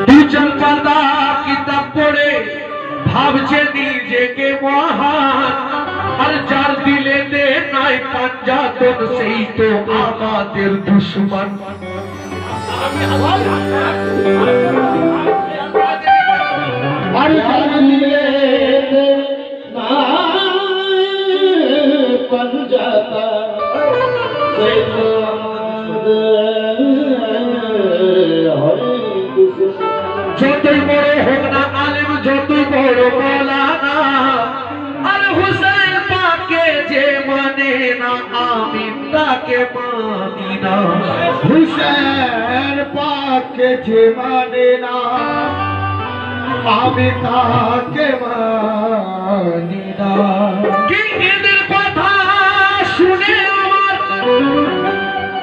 দুজন পাতা কিতাব পড়ে ভাবছে নিজেকে মহান, আর যার দিলে দে নাই পাঞ্জাতন সেই তো আমাদের দুশ্মন। আর যার দিলে দে নাই পাঞ্জাতন সেই তো যতই বড় হোক না আলেম, যতই বড় মৌলানা, আর হুসেন পাকে যে মানে না আমি তাকে মানি না। হুসেন পাকে যে মানে না আমি তাকে মানি না। এদের কথা শুনে আমার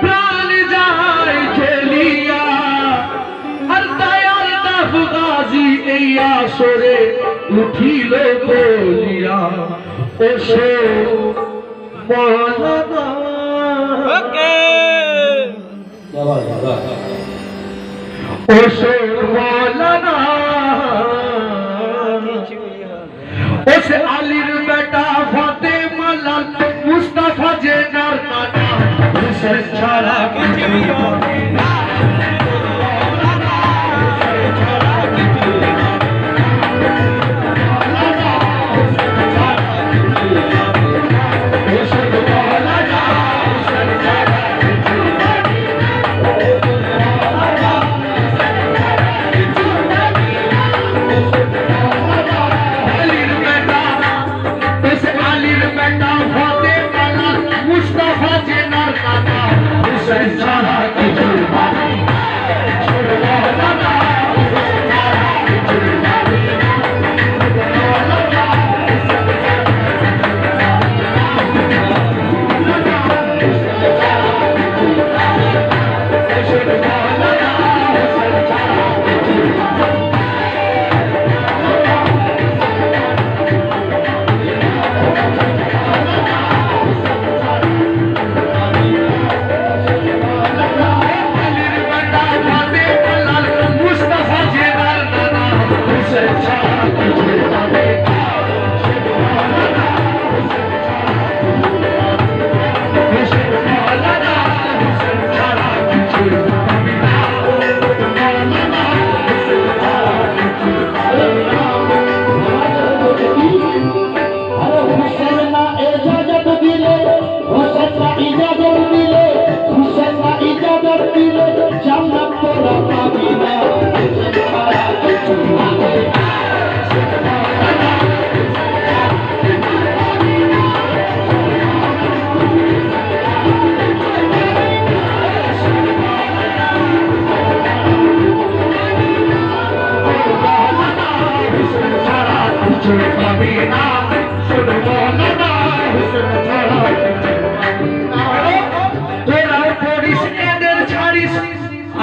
প্রাণ যায় ঝেলিয়া, আর দয়াল দাফ গাজী এই আসরে উঠিল বলিয়া, ওসো মাওলানা ওসো মাওলানা, ওসে আলীর বেটা ফাতেমা লাল মুস্তাফা জেনার নানা, হুসেন ছাড়া কিছুই হবে না।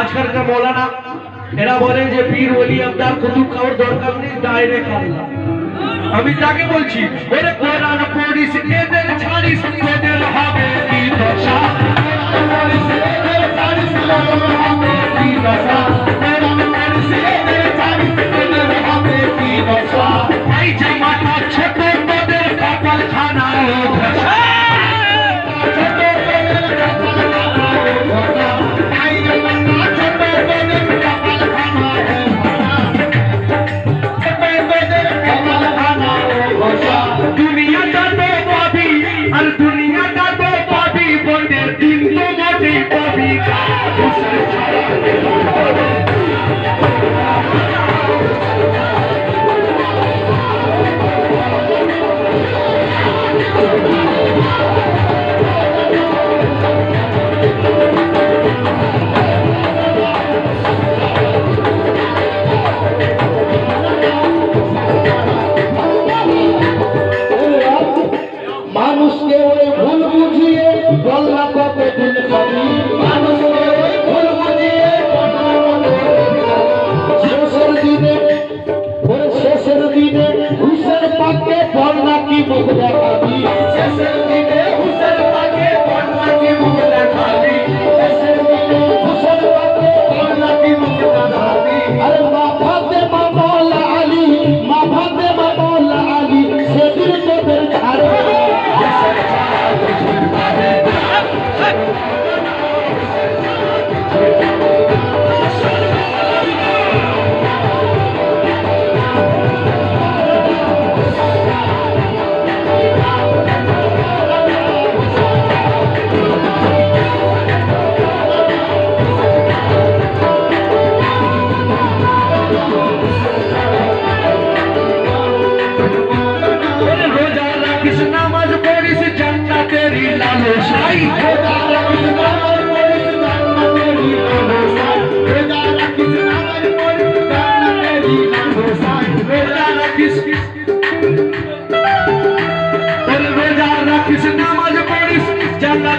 আজকালকার মৌলানা এরা বলে যে পীর ওলি আবদার কুতুব খাওয়ার দরকার নেই, ডাইরেক্ট আল্লাহ। আমি তাকে বলছি ওরে কোরআন পড়িস এদের ছাড়িস এদের হবে কি দশা, পড়িস এদের ছাড়িস এদের হবে কি দশা, কোরআন পড়িস এদের ছাড়িস এদের হবে কি দশা। এই যে মাথা ছোট তোদের কপাল খানা ধসা, মানুষকে ওই ভুল বুঝিয়ে বললা কত দিন খাবি, মানুষকে ওই ভুল বুঝিয়ে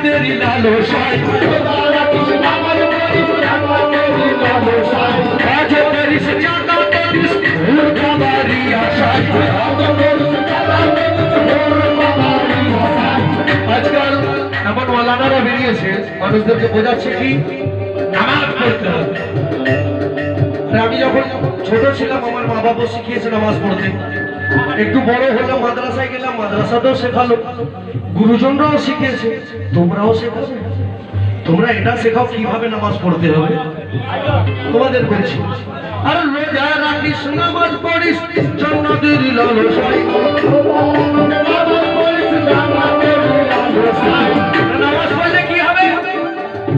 तेरी लालो शाही आज तेरी से जाता तेरी भूल का बारी आशाई আজকাল এমন মৌলানারা বেরিয়েছে মানুষদেরকে বোঝাচ্ছে কি নামাজ পড়তে হবে। আমি যখন ছোট ছিলাম আমার মা বাবা শিখিয়েছে নামাজ পড়তে, একটু বড় হলাম মাদ্রাসায় গেলাম, মাদ্রাসাতেও শেখালো, গুরুজনরাও শিখিয়েছে, তোমরাও শেখাবে। তোমরা এটা শেখাও কিভাবে নামাজ পড়তে হবে, তোমাদের বলছি। আর রোজা রাখিস নামাজ পড়িস জান্নাতের লালসায়, নামাজ পড়লে কি হবে?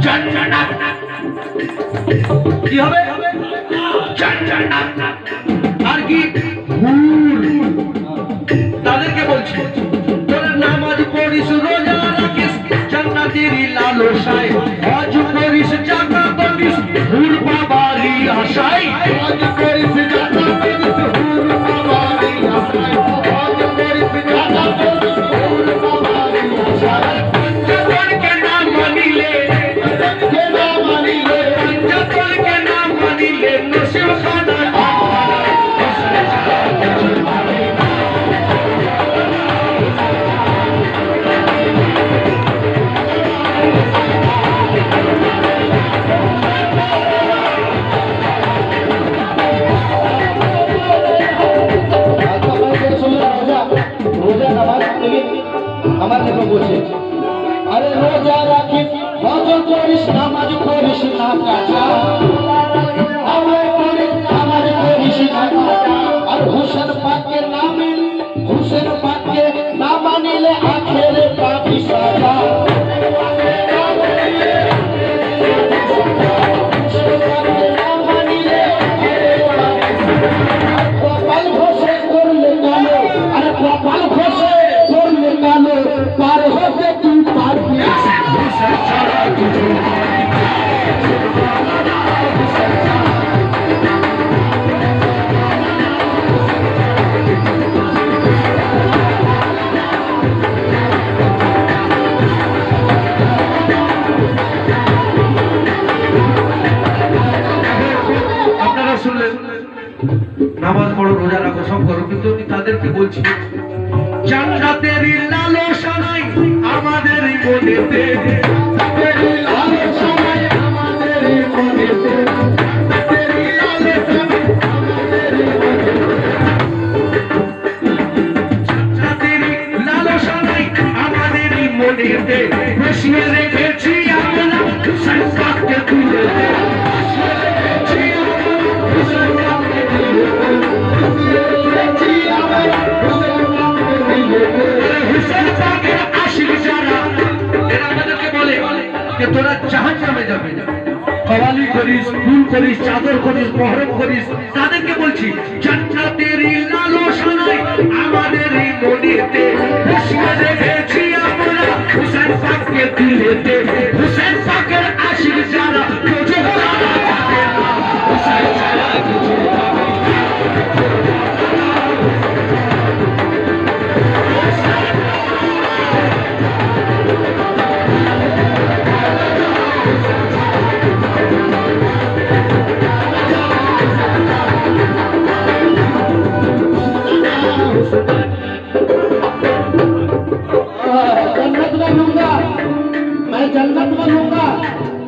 জান্নাত। কি হবে? জান্নাত। আর কি? হুর। তাদেরকে বলছি তোরা নামাজ পড়িস রোজা রাখিস জান্নাতের লালসায়, হজ করিস জাকাত দিস হুর বাবারি আশায়, হজ করিস জাকাত দিস হুর বাবারি আশায়, হজ করিস জাকাত দিস হুর বাবারি আশায়। পঞ্চতন কে নাম মানিলে পঞ্চতন কে নাম মানিলে নসিব খানা আমার দেখো বলছে আরে রোজা রাখি হজ করিস নামাজ পড়িস না কাজা, আমার করিস নামাজ পড়িস না কাজা, আর হুসেন পাকের নামে হুসেন পাকে না মানিলে আখেরে পাবি সাজা। কপাল ঘষে করলে কালো, আরে কপাল ঘষে করলে কালো, পার হতে তুই পারবি আপনারা শুনলেন নামাজ পড়ো রোজা রাখো সব করো, কিন্তু আমি তাদেরকে বলছি জান্নাতের লালসা নাই আমাদের মনেতে, লালসা নাই আমাদের মনেতে, বসিয়ে রেখেছি আমরা সংসারকে তুলেতে, তোরা জাহান্নামে যাবে, কওয়ালি করিস, ফুল করিস, চাদর করিস, মহরম করিস, তাদেরকে বলছি জান্নাতের লালসা নাই আমাদের মনেতে, বসিয়ে রেখেছি আমরা হুসেন পাককে দিলেতে, হুসেন পাকের আশিক যারা তোজো তারা যাবে না, হুসেন ছাড়া কিছু যাবে না। जन्नत में लूंगा, मैं जन्नत में लूंगा,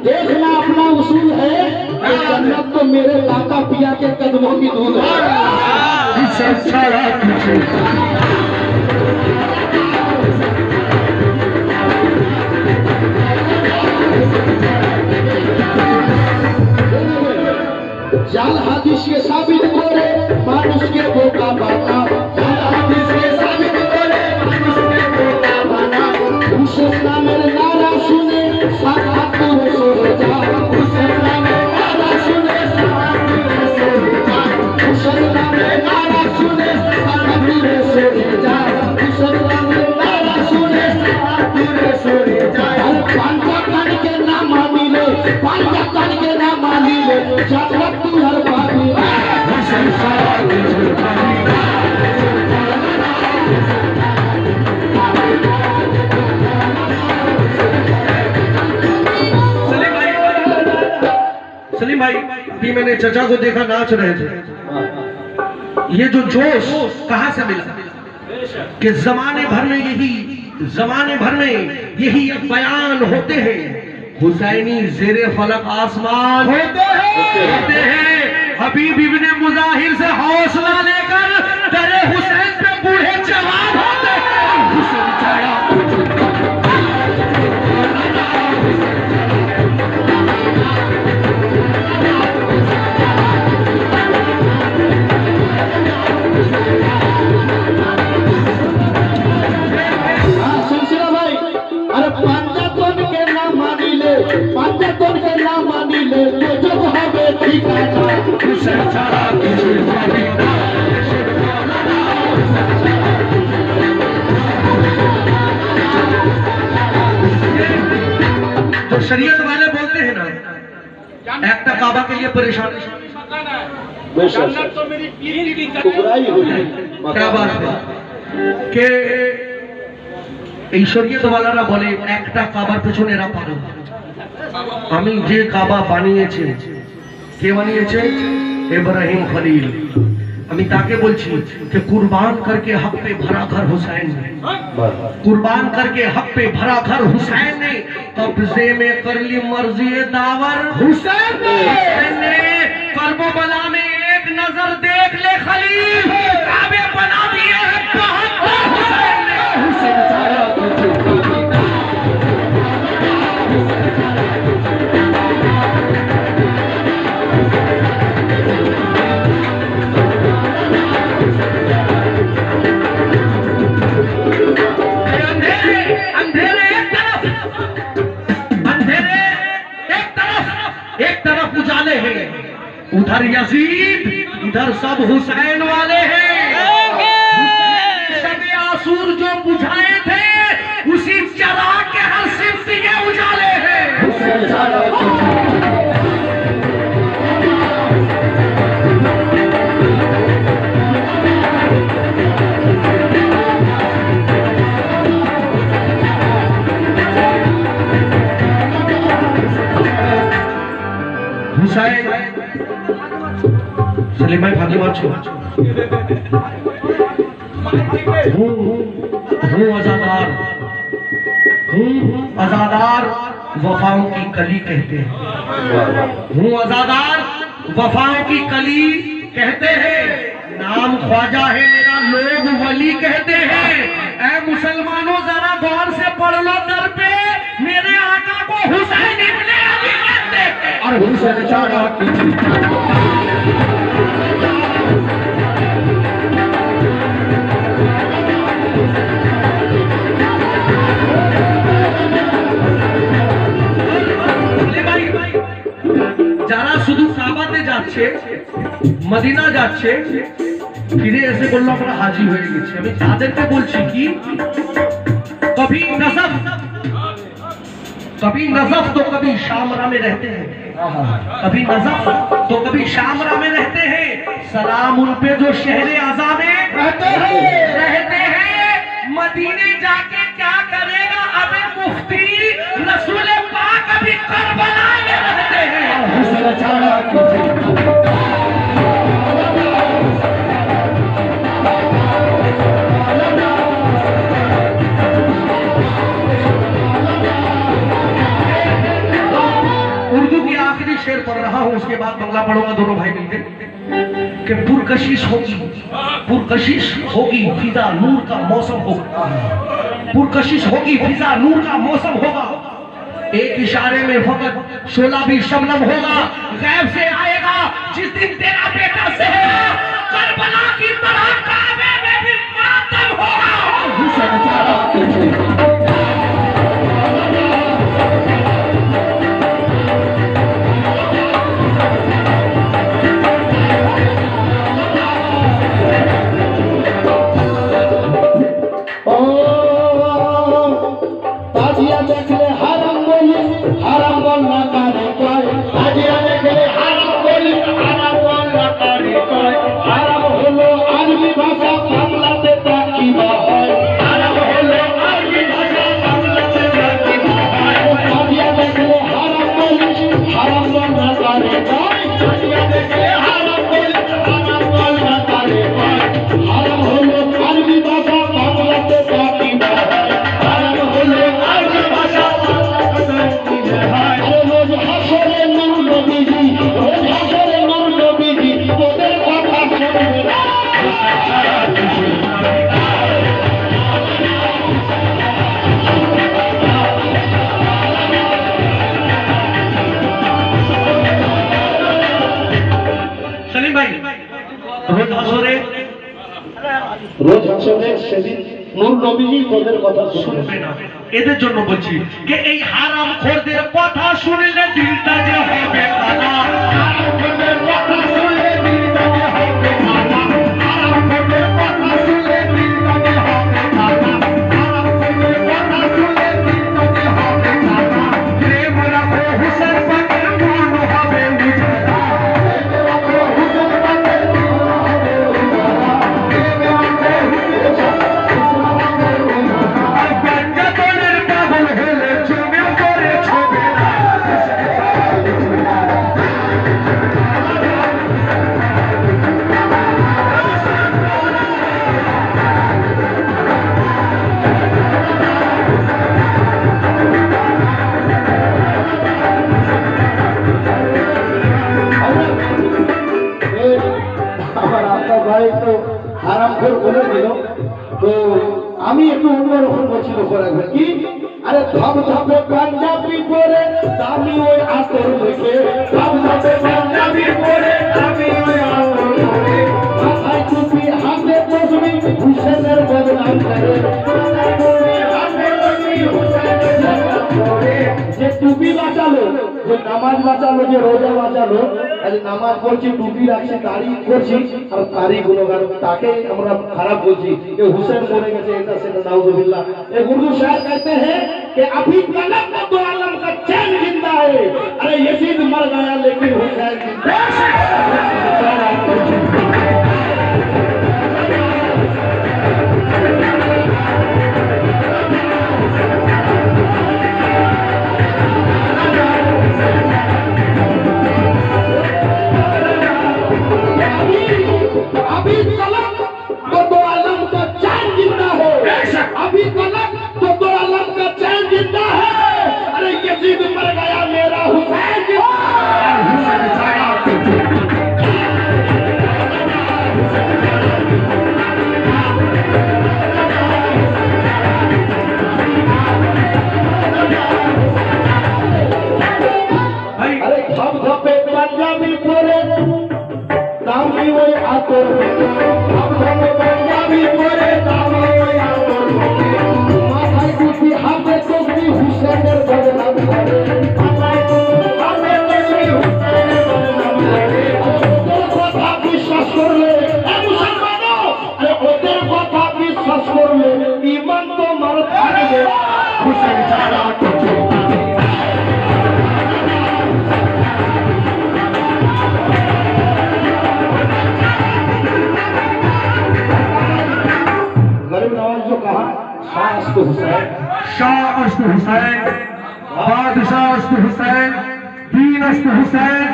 देखना अपना उसूल है, ये जन्नत तो मेरे लाका पिया के कदमों की धूल है। জাল হাদিসকে সাবিত করে মানুষকে বোকা বানাও, জাল হাদিসকে সাবিত করে মানুষকে বোকা বানাও। হুসেন নামের নারা শুনে সাকাতুরে সরে যাও, হুসেন নামের নারা শুনে সাকাতুরে সরে যাও, হুসেন নামের নারা শুনে সাকাতুরে সরে যাও, হুসেন নামের নারা শুনে সাকাতুরে সরে যাও। আরে পাঞ্জাব না মানিলে, পাঞ্জাব না মানিলে জান্নাত তুই আর পাবি না। হুসেন ছাড়া কিছু পাবি না। सलीम भाई, अभी मैंने चचा को देखा नाच रहे थे। ये जो जोश कहां से मिला कि जमाने भर में यही अब बयान होते हैं, हुसैनी ज़ेरे फलक आसमान होते हैं। हबीब इब्ने मुजाहिर से हौसला लेकर डरे हुसैन पे बूढ़े जवान होते हैं। हुसैन छाया পাঞ্জাতন কে না মানিলে গজব হবে ঠিকানা। हुसैन छाया কিছু পাবি না। तो शरीयत वाले बोलते हैं ना, एकटा काबा के लिए परेशान। क्या बात है कि এই শরীয়ত ওয়ালারা বলে একটা কাবার পেছনে এরা পাগল। আমি যে কাবা বানিয়েছে, কে বানিয়েছে? ইব্রাহিম খলিল। আমি তাকে বলছি कि कुर्बान करके हक पे भरा घर हुसैन ने, कुर्बान करके हक पे भरा घर हुसैन ने, कब्जे में कर ली मर्जी दावर हुसैन ने। करबला में एक नजर देख ले खलील, काबे बना दिए हैं बहुत हुसैन ने। हुसैन छाया कुछ उधर यजीद, इधर सब हुसैन वाले हैं। शब आसूर जो बुझाए थे, उसी चराग के हर सिमत के उजाले हैं। हुसैन सलीम भाई फागी मार्चो हूँ आजादार वफाओं की कली कहते हैं। हूँ आजादार वफाओं की कली कहते हैं। नाम ख्वाजा है मेरा, लोग वली कहते हैं। ऐ मुसलमानों जरा गौर से पढ़ लो दर पे, मेरे आका को हुसैन इब्ने अली कहते हैं। और हुसैन छाया যারা শুধু কাবাতে যাচ্ছে, মদিনা যাচ্ছে, ফিরে এসে বললো আমরা হাজি হয়ে গেছি। আমি তাদেরকে বলছি কি, कभी नजफ तो कभी शामरा में रहते हैं, कभी नजफ तो कभी शामरा में रहते हैं। सलाम उन पे जो शहरे आज़ा में रहते हैं। मदीने जाके क्या करेगा अबे मुफ्ती, रसूल पाक अभी करबला में रहते हैं। उर्दू की आखिरी शेर पढ़ रहा हूं, उसके बाद बंगला पढ़ूंगा दोनों भाई मिलकर। कि पुरकशिश होगी फिजा नूर का मौसम होगा, पुरकशिश होगी फिजा नूर का मौसम होगा। एक इशारे में फकत 16 भी शबनम होगा, गैब से आएगा जिस दिन तेरा बेटा सेहरा करबला की तरह काबे में भी मातम होगा। हुसैन चारा রোজ হাসরে সেদিন নূর নবীজি তোদের কথা শুনবে না। এদের জন্য বলছি যে এই হারাম খোরদের কথা শুনলে দিলটা যে হবে কানা, হারাম খোরদের কথা শুনলে দিলটা যে হবে কানা, হারাম খোরদের কথা শুনলে দিলটা যে হবে কানা, হারাম খোরদের কথা শুনলে দিলটা যে হবে কানা। প্রেম রাখো হুসেন পাকের মন হবে উজালা, প্রেম রাখো হুসেন পাকের মন হবে উজালা, প্রেম রাখো হুসেন হারামখোর বলে দিল। তো আমি একটু অন্যরকম বলছি, লক্ষ্য রাখবেন কি, আরে ধপ ধপে পাঞ্জাবি পরে দামি ওই আতর মেখে, ধপ ধপে পাঞ্জাবি পরে দামি ওই আতর মেখে, মাথায় টুপি হাতে তসবি হুসেনের বদনাম করে, মাথায় টুপি হাতে তসবি হুসেনের বদনাম করে। যে টুপি বাঁচালো, যে নামাজ বাঁচালো, যে রোজা বাঁচালো, আজ নামাজ পড়ছি, টুপি রাখছি, দাড়ি করছি, আর তারই গুণগান, তাকে আমরা খারাপ বলছি যে হুসেন মরে গেছে, এটা সেটা নাউজুবিল্লাহ। এই উর্দু शायर कहते हैं कि अभी कलम में दो आलम का चैन जिंदा है, अरे यजीद मर गया लेकिन हुसैन जिंदा है। अभी कलम तो दो आलम का चैन जिंदा है, अभी कलम तो दो आलम का चैन जिंदा है, अरे यजीद मर गया मेरा हुसैन जिंदा है। अरे धप धपे पंजाबी परे दामी ওই আতর মেখে, ধপ ধপে पंजाबी পরে দামি ওই আতর মেখে, মাথায় টুপি হাতে তসবি হুসেনের বদনাম করে, মাথায় টুপি হাতে তসবি হুসেনের বদনাম করে। ওদের কথা বিশ্বাস করলে এ মুসলমানো, আরে ওদের কথা বিশ্বাস করলে ঈমান তোমার থাকবে হুসেন ছাড়া কিছু নাই। गरीब नवाज जो कहा शाह अस्त हुसैन, शाह अस्त हुसैन, बादशाह अस्त हुसैन, दीन अस्त हुसैन,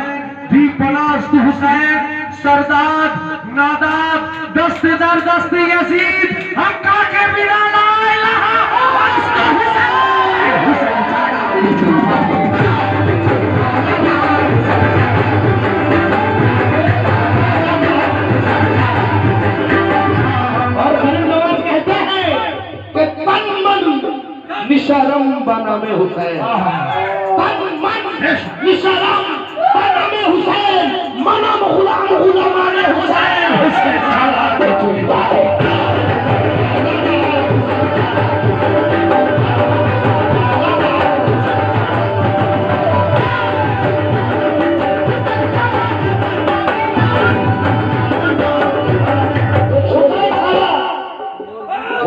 दीपना अस्त हुसैन, सरदार नादाब दस्त दर दस्त यजीद, हक्का के बिना ला इलाहा अस्त हुसैन, हुसैन चारा और गरीब नवाज कहते हैं कि तन मन निशरम बना बनामे हुसैन तन मन निशान बनामे हुसैन मनम गुलाम गुलामाने हुसैन उसके छाला पे चुनता है।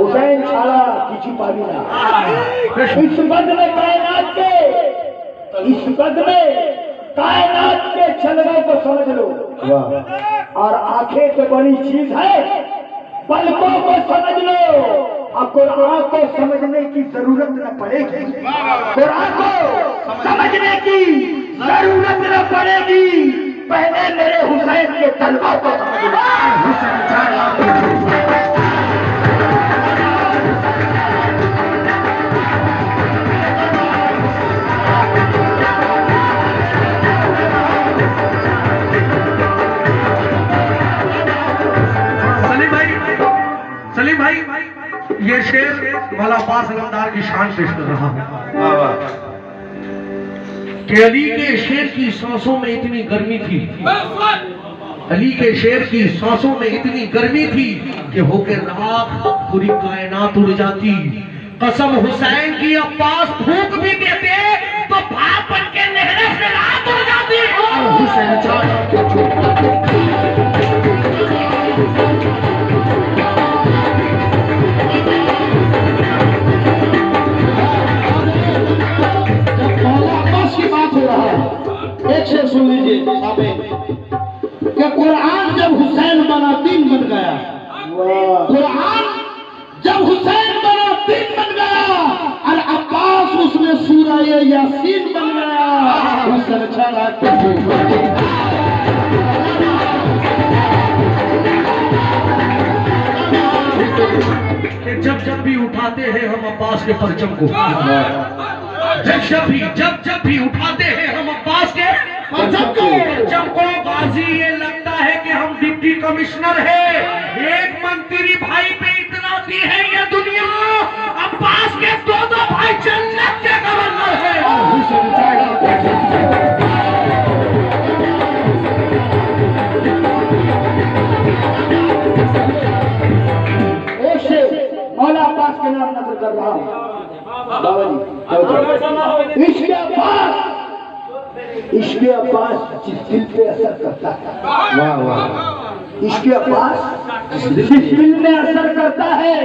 हुसैन छाला किसी पावी ना इस बद में कायनात के चलने को समझ लो। और आंखें तो बड़ी चीज है, पलकों को समझ लो और कुरान को समझने की जरूरत न पड़ेगी। कुरान को समझने की जरूरत न पड़ेगी, पहले मेरे हुसैन के तलवा को समझ लो। हुसैन छाला सलीम भाई, ये शेर वाला अब्बास अलमदार की शान पेश कर रहा हूँ कि अली के शेर की सांसों में इतनी गर्मी थी, अली के शेर की सांसों में इतनी गर्मी थी कि होके राख पूरी कायनात उड़ जाती। कसम हुसैन की अब्बास फूंक भी देते तो भाप बन के लहरें से रात उड़ जाती। हुसैन एक शेर सुन लीजिए कि कुरान जब हुसैन बना दीन बन गया, कुरान जब हुसैन बना दीन बन गया और अब्बास उसमें सूरह यासीन बन गया। हुसैन छाला जब जब भी उठाते हैं हम अब्बास के परचम को, जब भी उठाते हैं हम अब्बास के परचम को, गाजी ये लगता है कि हम डिप्टी कमिश्नर है। एक मंत्री भाई पे इतना दी है ये दुनिया, अब्बास के दो भाई जन्नत के गवर्नर है। मौला अब्बास के नाम नजर कर रहा हूँ बाबा जी। इसके अब्बास जिस दिल पे असर करता है, वाह वाह, इसके अब्बास जिस दिल में असर करता है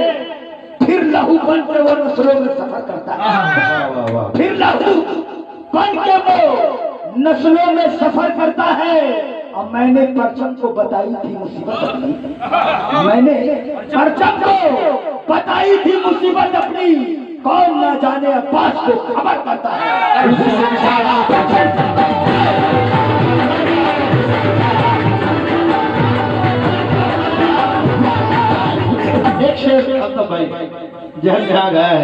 फिर लहू बन के वो नस्लों में सफर करता है, फिर लहू बन के वो नस्लों में सफर करता है। और मैंने परचम को बताई थी मुसीबत अपनी, मैंने परचम को बताई थी मुसीबत अपनी, कौन ना जाने अब्बास को खबर करता है। एक शेर भाई जहन में आ गया है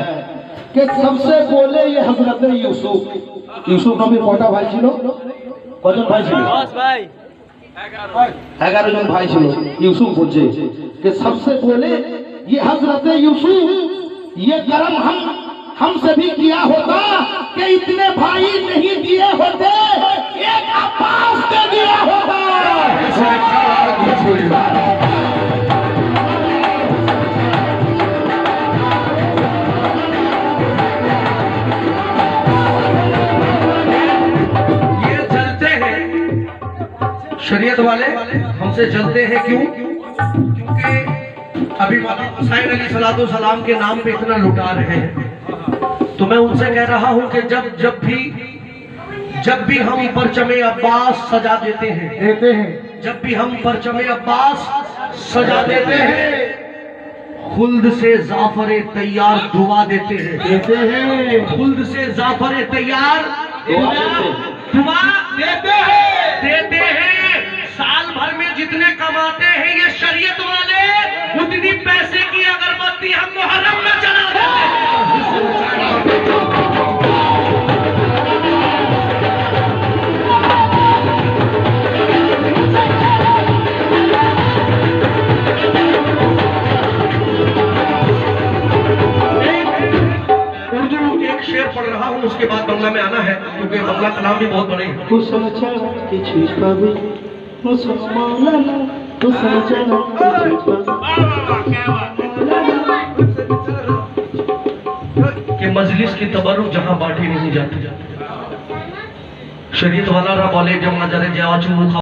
कि सबसे बोले ये हजरत यूसुफ नबी कोटा भाई छिलो, कजन भाई छिलो, 11 জন भाई छिलो। यूसुफ बोले कि सबसे बोले ये हजरत यूसुफ, ये कर्म हमसे भी किया होता कि इतने भाई नहीं दिए होते, एक अब्बास दे दिया होता। ये जलते हैं शरीयत वाले, हमसे जलते हैं क्यों? क्योंकि अभी हुसैन अली सलातो सलाम के नाम पे इतना लुटा रहे हैं। तो मैं उनसे कह रहा हूं कि जब भी हम परचमे अब्बास सजा देते हैं, जब भी हम परचमे अब्बास सजा देते हैं, खुल्द से जाफरे तैयार दुआ देते हैं, खुल्द से जाफरे तैयार दुआ देते हैं। साल भर में जितने कमाते हैं ये शरीयत वाले, उतनी पैसे की अगरबत्ती हम मुहर्रम में जला देते हैं। उर्दू एक शेर पढ़ रहा हूँ बंगला में आना है, क्योंकि बंगला का नाम भी बहुत बड़े हैं। हुस्न छाड़ा কিছুই পাবে हुस्न मौलाना हुस्न छाड़ा কিছুই पाবে कि मजलिस की तबरुक जहां बांटी नहीं जाती, शरीयत वाला रा बोले जब नजरे जावा चुमू